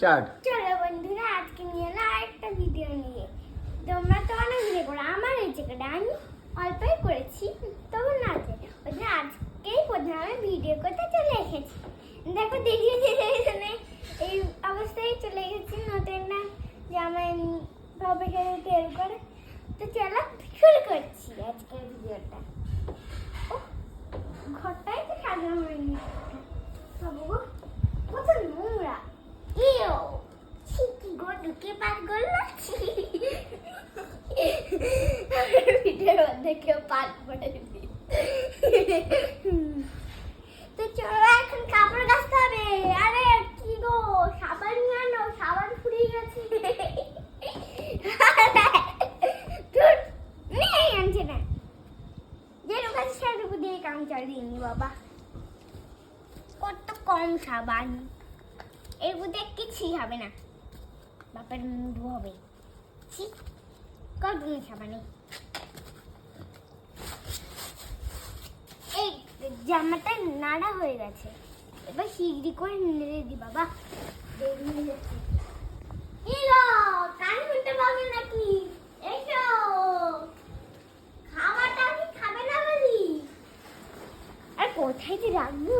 Start. চলো বন্ধুরা, আজকে নিয়ে এলাম আরেকটা ভিডিও নিয়ে। তোমরা তো অনেক ভিডিও করো, আমার এই জায়গাটা আমি অল্পই করেছি, তবু না আছে ওই জন্য আজকেই প্রথমে আমি ভিডিও করতে চলে এসেছি। দেখো দেখিয়ে এখানে এই অবস্থায় চলে গেছি, নতুন না জামা বাবাকে তেল করে। তো চলো শুরু করছি আজকের ভিডিওটা। ঘরটাই তো সাজানো হয়নি, বাবু কত নোংরা। ইয়ো কি গো ঢুকে পার করলাছি ভিডিওর মধ্যে কেউ পার করে দিই। তো চলো এখন কাপড় কাচতে হবে। আরে কি গো, সাবান নিয়ে আনো, সাবান ফুরিয়ে গেছে। নেই আনছে না, যেটুকু আছে সেটুকু দিয়ে কাম চালিয়ে নি বাবা। কত কম সাবান, এর মধ্যে কিছুই হবে না, বাপের মুড হবে। কত সাবান, এই জামাটা নাড়া হয়ে গেছে, এবার শিগগিরি করে নেড়ে দি বাবা। বেরিয়ে যাচ্ছে। এলো কান শুনতে পাবে নাকি? এসো, খাবারটা আমি খাবে না বলি। আর কোথায় যে রাখবো?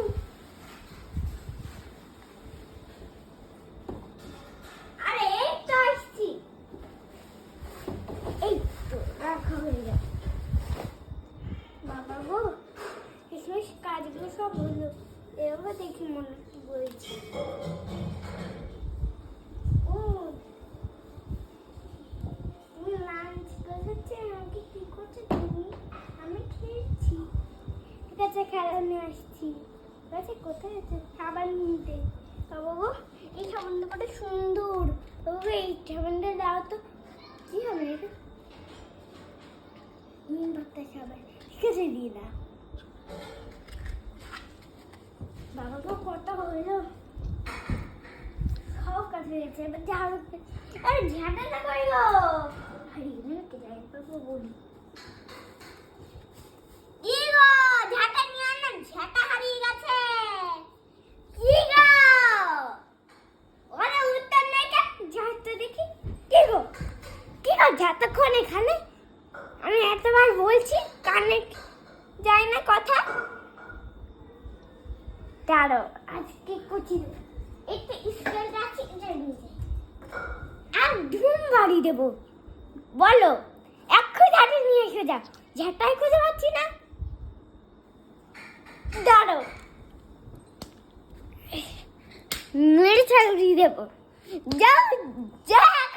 আরে এই তো আসছি, এই তো রাখা হয়ে গেছে। বাবা গো, শেষমেশ কাজগুলো সব হলো। এবার দেখি মনে কি বলছি। ও তুমি লাঞ্চ করেছে, আমাকে কি করছো তুমি? আমি খেয়েছি। ঠিক আছে, খেলা নিয়ে আসছি। ঠিক আছে, কোথায় আছে সাবান নিতে? বাবা গো, এই সাবানটা কত সুন্দর। বাবা এই সাবানটা দাও তো। কি হবে এটা? নিম পাতা সাবান। ঠিক আছে, দিয়ে দাও। বাবা গো, কত হলো, সব কাজ হয়েছে। এবার ঝাড়ু, আরে ঝাঁটাটা কই গো? হারিয়ে গেল, কে যাই বাবা বলি। কি গো, ঝাঁটা নিয়ে আন না, ঝাঁটা হারিয়ে গেছে। কি গো, ওরে উত্তর নেই কেন? ঝাঁটা দেখি। কি গো, কি গো, ঝাঁটা কোন এখানে? আমি এতবার বলছি, কানে যায় না কথা। দাঁড়ো, আজকে কুচি একটু স্কেলটা আছে, এটা নিয়ে যাই। আর ধুম বাড়ি দেবো। বলো, এক্ষুনি ঝাঁটা নিয়ে এসে যাও। ঝাঁটাই খুঁজে পাচ্ছি না। দাঁড়ো, মেরে ছাড়িয়ে দেবো। যাও যাও।